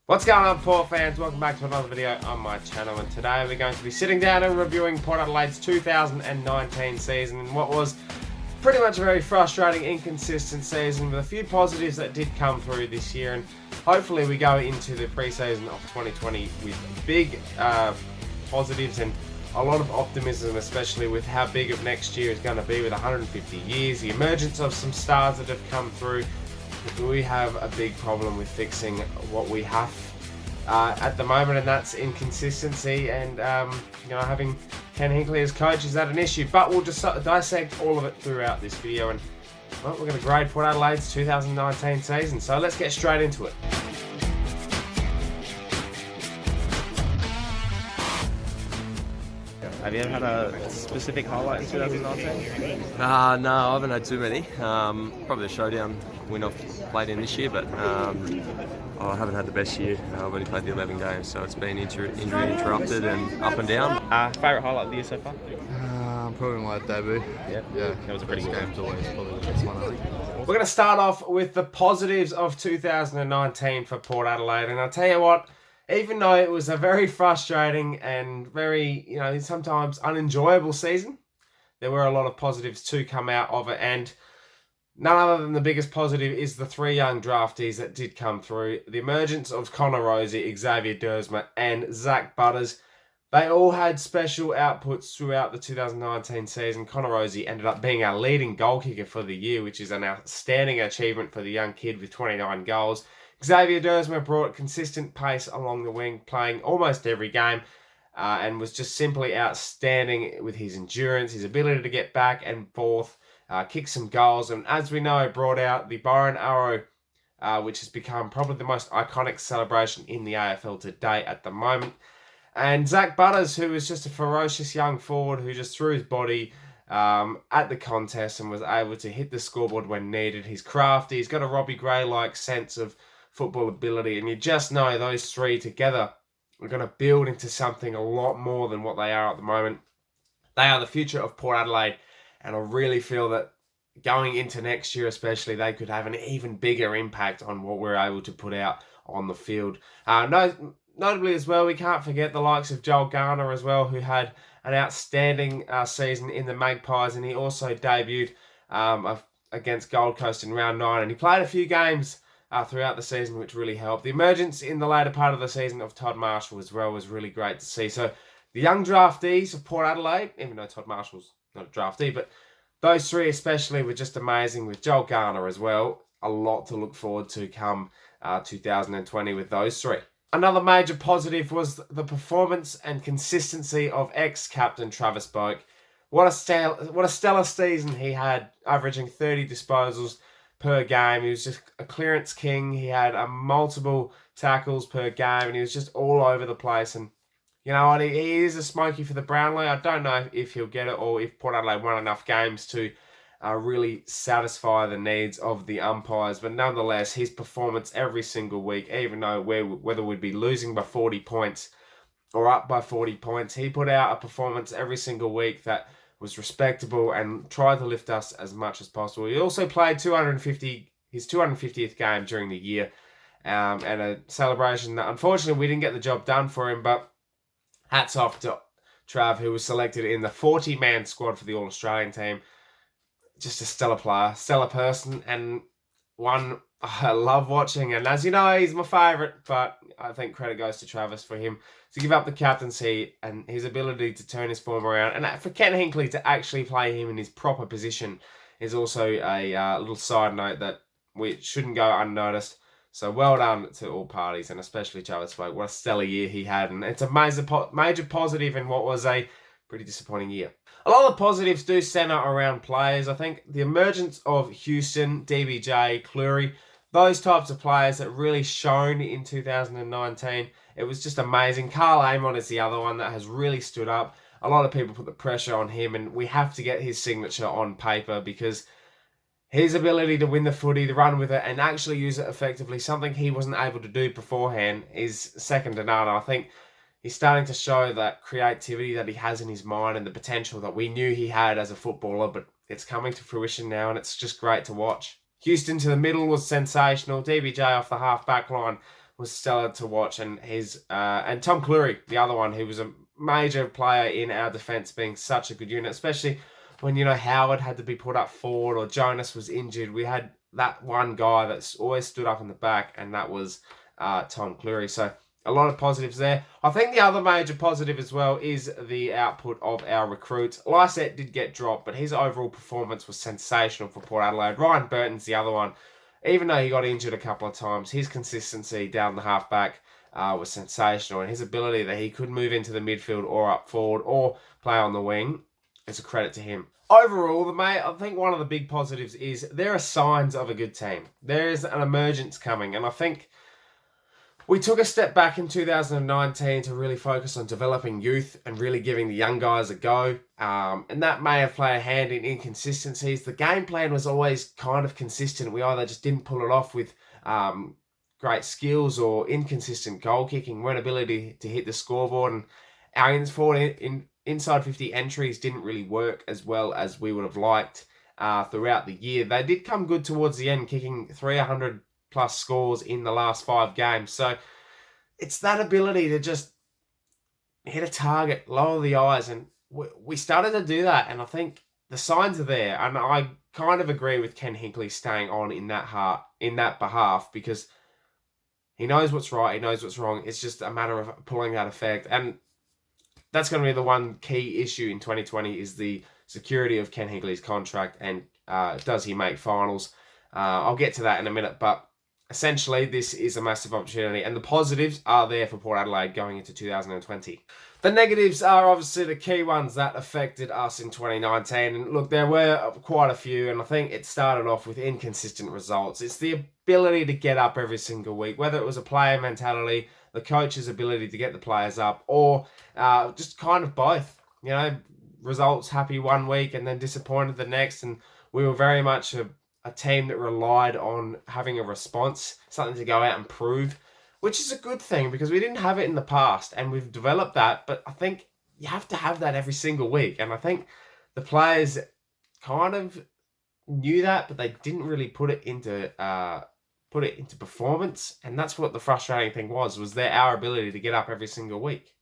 What's going on, Port fans? Welcome back to another video on my channel, and today we're going to be sitting down and reviewing Port Adelaide's 2019 season in what was pretty much a very frustrating, inconsistent season with a few positives that did come through this year, and hopefully we go into the pre-season of 2020 with big positives and a lot of optimism, especially with how big of next year is going to be with 150 years, the emergence of some stars that have come through. We have a big problem with fixing what we have at the moment, and that's inconsistency, and having Ken Hinkley as coach is that an issue, but we'll just dissect all of it throughout this video, and well, we're going to grade Port Adelaide's 2019 season, so let's get straight into it. Have you ever had a specific highlight in 2019? No, I haven't had too many. Probably the showdown win I've played in this year, but I haven't had the best year. I've only played the 11 games, so it's been injury interrupted and up and down. Favourite highlight of the year so far? Probably my debut. Yeah, that was a pretty good game's always probably the best one, I think. We're going to start off with the positives of 2019 for Port Adelaide, and I'll tell you what, even though it was a very frustrating and very, sometimes unenjoyable season, there were a lot of positives to come out of it, and none other than the biggest positive is the three young draftees that did come through. The emergence of Connor Rozee, Xavier Dersma, and Zach Butters. They all had special outputs throughout the 2019 season. Connor Rozee ended up being our leading goal kicker for the year, which is an outstanding achievement for the young kid with 29 goals. Xavier Dersma brought consistent pace along the wing, playing almost every game, and was just simply outstanding with his endurance, his ability to get back and forth, kick some goals, and as we know, brought out the Byron Arrow, which has become probably the most iconic celebration in the AFL to date at the moment. And Zach Butters, who was just a ferocious young forward who just threw his body at the contest and was able to hit the scoreboard when needed. He's crafty, he's got a Robbie Gray-like sense of football ability, and you just know those three together are going to build into something a lot more than what they are at the moment. They are the future of Port Adelaide, and I really feel that going into next year especially, they could have an even bigger impact on what we're able to put out on the field. Notably as well, we can't forget the likes of Joel Garner as well, who had an outstanding season in the Magpies, and he also debuted against Gold Coast in round 9, and he played a few games throughout the season, which really helped. The emergence in the later part of the season of Todd Marshall as well was really great to see. So the young draftees of Port Adelaide, even though Todd Marshall's not a draftee, but those three especially were just amazing, with Joel Garner as well. A lot to look forward to come 2020 with those three. Another major positive was the performance and consistency of ex-captain Travis Boak. What a stellar season he had, averaging 30 disposals per game. He was just a clearance king. He had multiple tackles per game, and he was just all over the place. And you know what? He is a smoky for the Brownlow. I don't know if he'll get it, or if Port Adelaide won enough games to really satisfy the needs of the umpires. But nonetheless, his performance every single week, even though whether we'd be losing by 40 points or up by 40 points, he put out a performance every single week that was respectable and tried to lift us as much as possible. He also played his 250th game during the year, and a celebration that unfortunately we didn't get the job done for him, but hats off to Trav, who was selected in the 40-man squad for the All-Australian team. Just a stellar player, stellar person, and one I love watching. And as you know, he's my favourite, but I think credit goes to Travis for him to give up the captaincy and his ability to turn his form around. And for Ken Hinkley to actually play him in his proper position is also a little side note that we shouldn't go unnoticed. So well done to all parties, and especially Travis Boak. What a stellar year he had, and it's a major positive in what was a pretty disappointing year. A lot of the positives do centre around players. I think the emergence of Houston, DBJ, Cleary, those types of players that really shone in 2019. It was just amazing. Carl Amon is the other one that has really stood up. A lot of people put the pressure on him, and we have to get his signature on paper, because his ability to win the footy, to run with it, and actually use it effectively, something he wasn't able to do beforehand, is second to none. I think he's starting to show that creativity that he has in his mind and the potential that we knew he had as a footballer, but it's coming to fruition now, and it's just great to watch. Houston to the middle was sensational. DBJ off the half-back line was stellar to watch, and and Tom Cleary, the other one, who was a major player in our defence, being such a good unit, especially when Howard had to be put up forward or Jonas was injured. We had that one guy that's always stood up in the back, and that was Tom Cleary. So a lot of positives there. I think the other major positive as well is the output of our recruits. Lysette did get dropped, but his overall performance was sensational for Port Adelaide. Ryan Burton's the other one. Even though he got injured a couple of times, his consistency down the halfback was sensational, and his ability that he could move into the midfield or up forward or play on the wing is a credit to him. Overall, I think one of the big positives is there are signs of a good team. There is an emergence coming, and I think we took a step back in 2019 to really focus on developing youth and really giving the young guys a go. And that may have played a hand in inconsistencies. The game plan was always kind of consistent. We either just didn't pull it off with great skills or inconsistent goal kicking, weren't ability to hit the scoreboard, and our inside 50 entries didn't really work as well as we would have liked throughout the year. They did come good towards the end, kicking 300 plus scores in the last 5 games. So it's that ability to just hit a target, lower the eyes, and we started to do that, and I think the signs are there. And I kind of agree with Ken Hinkley staying on in that behalf, because he knows what's right, he knows what's wrong. It's just a matter of pulling that effect, and that's going to be the one key issue in 2020 is the security of Ken Hinkley's contract, and does he make finals? I'll get to that in a minute, but essentially, this is a massive opportunity, and the positives are there for Port Adelaide going into 2020. The negatives are obviously the key ones that affected us in 2019, and look, there were quite a few, and I think it started off with inconsistent results. It's the ability to get up every single week, whether it was a player mentality, the coach's ability to get the players up, or just kind of both. Results happy one week and then disappointed the next, and we were very much a team that relied on having a response, something to go out and prove, which is a good thing because we didn't have it in the past, and we've developed that. But I think you have to have that every single week, and I think the players kind of knew that, but they didn't really put it into performance, and that's what the frustrating thing was our ability to get up every single week.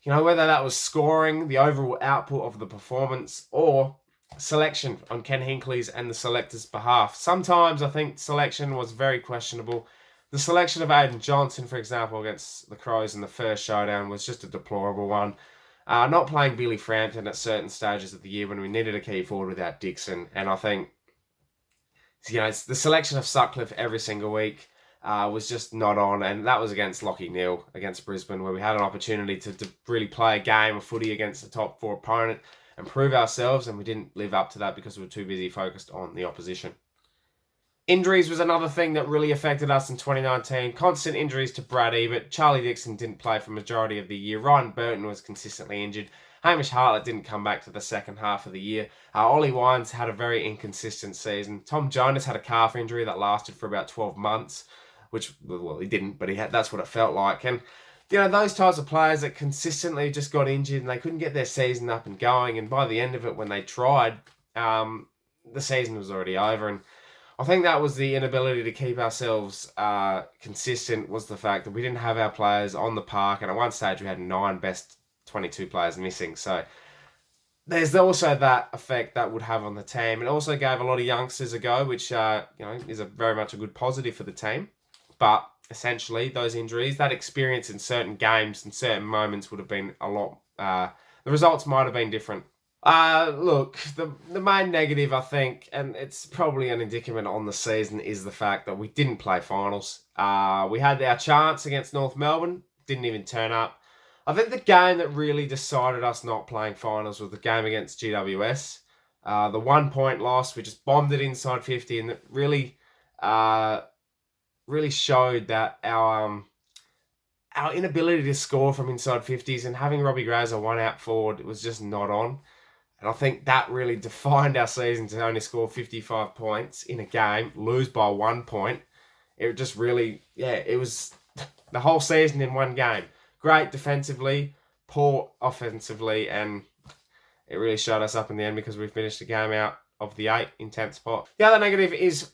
Whether that was scoring, the overall output of the performance, or selection on Ken Hinkley's and the selectors' behalf. Sometimes I think selection was very questionable. The selection of Aiden Johnson, for example, against the Crows in the first showdown was just a deplorable one. Not playing Billy Frampton at certain stages of the year when we needed a key forward without Dixon. And I think, it's the selection of Sutcliffe every single week was just not on. And that was against Lachie Neale, against Brisbane, where we had an opportunity to really play a game of footy against the top 4 opponent and prove ourselves, and we didn't live up to that because we were too busy focused on the opposition. Injuries was another thing that really affected us in 2019. Constant injuries to Brad Ebert. Charlie Dixon didn't play for the majority of the year. Ryan Burton was consistently injured. Hamish Hartlett didn't come back to the second half of the year. Ollie Wines had a very inconsistent season. Tom Jonas had a calf injury that lasted for about 12 months, which, well, he didn't, but that's what it felt like. And those types of players that consistently just got injured and they couldn't get their season up and going. And by the end of it, when they tried, the season was already over. And I think that was the inability to keep ourselves consistent, was the fact that we didn't have our players on the park. And at one stage, we had 9 best 22 players missing. So there's also that effect that would have on the team. It also gave a lot of youngsters a go, which is very much a good positive for the team. But essentially, those injuries, that experience in certain games and certain moments would have been a lot. The results might have been different. Look, the main negative, I think, and it's probably an indictment on the season, is the fact that we didn't play finals. We had our chance against North Melbourne, didn't even turn up. I think the game that really decided us not playing finals was the game against GWS. The 1 point loss, we just bombed it inside 50, and it really showed that our inability to score from inside 50s, and having Robbie Grazer 1 out forward was just not on. And I think that really defined our season, to only score 55 points in a game, lose by 1 point. It just really, it was the whole season in one game. Great defensively, poor offensively, and it really shut us up in the end because we finished the game out of the 8 in 10th spot. The other negative is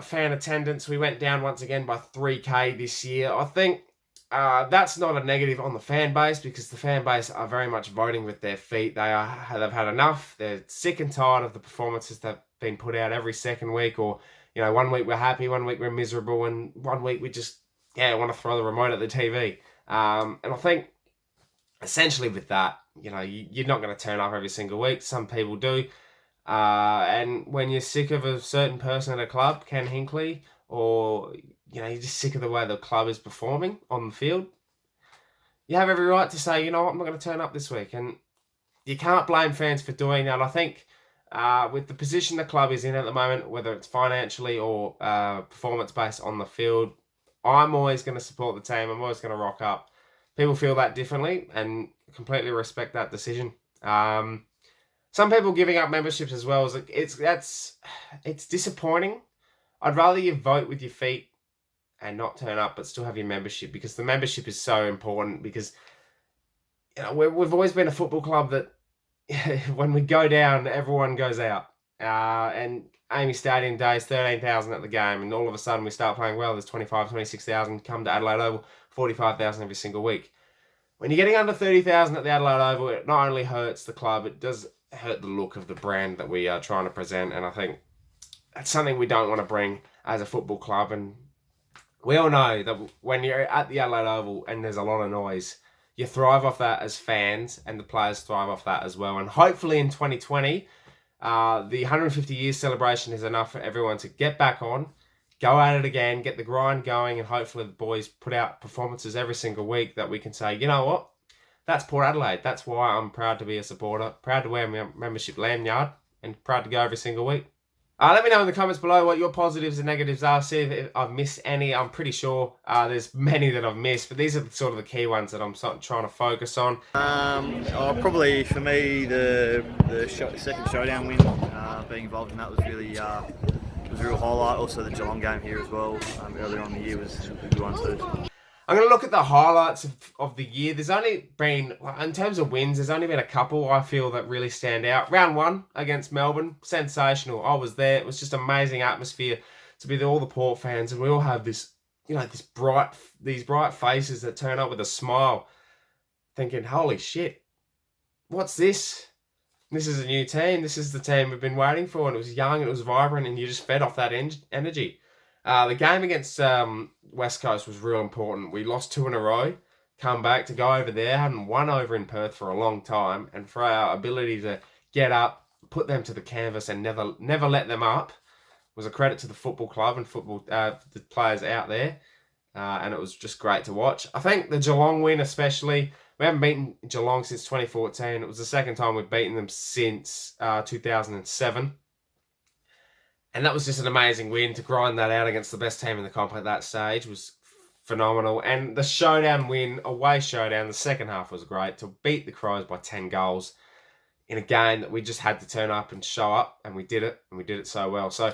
fan attendance. We went down once again by 3K this year. I think that's not a negative on the fan base because the fan base are very much voting with their feet. They've had enough. They're sick and tired of the performances that have been put out every second week, or 1 week we're happy, 1 week we're miserable, and 1 week we just want to throw the remote at the TV. And I think essentially with that, you're not going to turn up every single week. Some people do. And when you're sick of a certain person at a club, Ken Hinkley, or you're just sick of the way the club is performing on the field, you have every right to say, I'm not going to turn up this week. And you can't blame fans for doing that. I think with the position the club is in at the moment, whether it's financially or performance-based on the field, I'm always going to support the team. I'm always going to rock up. People feel that differently and completely respect that decision. Some people giving up memberships as well, it's disappointing. I'd rather you vote with your feet and not turn up, but still have your membership, because the membership is so important. Because we've always been a football club that when we go down, everyone goes out. And Amy Stadium Days, 13,000 at the game, and all of a sudden we start playing well. There's 25, 26,000 come to Adelaide Oval, 45,000 every single week. When you're getting under 30,000 at the Adelaide Oval, it not only hurts the club, it does hurt the look of the brand that we are trying to present. And I think that's something we don't want to bring as a football club. And we all know that when you're at the Adelaide Oval and there's a lot of noise, you thrive off that as fans, and the players thrive off that as well. And hopefully in 2020, the 150 years celebration is enough for everyone to get back on, go at it again, get the grind going, and hopefully the boys put out performances every single week that we can say, you know what, that's Port Adelaide. That's why I'm proud to be a supporter, proud to wear my membership lanyard, and proud to go every single week. Let me know in the comments below what your positives and negatives are. See if I've missed any. I'm pretty sure there's many that I've missed, but these are sort of the key ones that I'm trying to focus on. Probably for me, the second showdown win, being involved in that was really was a real highlight. Also the Geelong game here as well, earlier on in the year was a good one too. I'm going to look at the highlights of the year. There's only been, in terms of wins, there's only been a couple I feel that really stand out. Round 1 against Melbourne, sensational. I was there. It was just amazing atmosphere to be there, all the Port fans, and we all have this, these bright faces that turn up with a smile, thinking, holy shit, what's this? This is a new team. This is the team we've been waiting for, and it was young, and it was vibrant, and you just fed off that energy. The game against West Coast was real important. We lost 2 in a row, come back to go over there, hadn't won over in Perth for a long time, and for our ability to get up, put them to the canvas, and never let them up was a credit to the football club and the players out there, and it was just great to watch. I think the Geelong win especially, we haven't beaten Geelong since 2014. It was the second time we've beaten them since 2007. And that was just an amazing win. To grind that out against the best team in the comp at that stage was phenomenal. And the showdown win, away showdown, the second half was great. To beat the Crows by 10 goals in a game that we just had to turn up and show up, and we did it, and we did it so well. So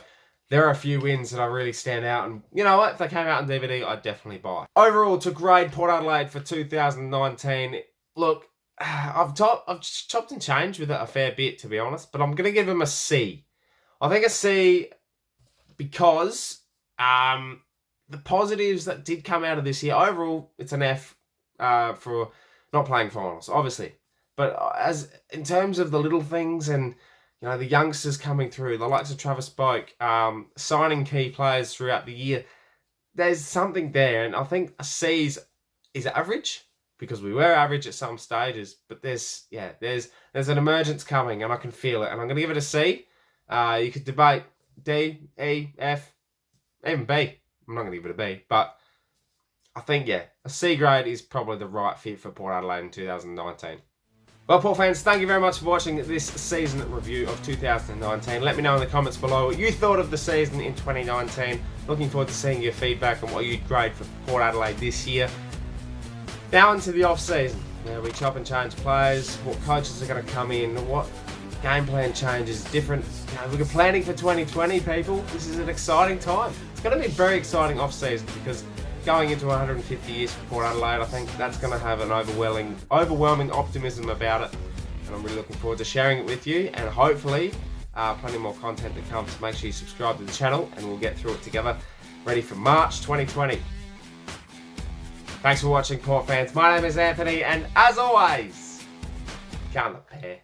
there are a few wins that I really stand out, and you know what? If they came out on DVD, I'd definitely buy. Overall, to grade Port Adelaide for 2019, look, I've chopped and changed with it a fair bit, to be honest, but I'm going to give them a C. I think a C because the positives that did come out of this year, overall, it's an F for not playing finals, obviously. But as in terms of the little things and the youngsters coming through, the likes of Travis Boak, signing key players throughout the year, there's something there. And I think a C is average, because we were average at some stages. But there's an emergence coming, and I can feel it. And I'm going to give it a C. You could debate D, E, F, even B. I'm not going to give it a B, but I think, a C grade is probably the right fit for Port Adelaide in 2019. Well, Port fans, thank you very much for watching this season review of 2019. Let me know in the comments below what you thought of the season in 2019. Looking forward to seeing your feedback on what you'd grade for Port Adelaide this year. Now into the off-season, where we chop and change players, what coaches are going to come in, what game plan changes, different. We're planning for 2020, people. This is an exciting time. It's going to be a very exciting off-season, because going into 150 years for Port Adelaide, I think that's going to have an overwhelming optimism about it. And I'm really looking forward to sharing it with you. And hopefully, Plenty more content to come, so make sure you subscribe to the channel and we'll get through it together. Ready for March 2020. Thanks for watching, Port fans. My name is Anthony, and as always, count the pair.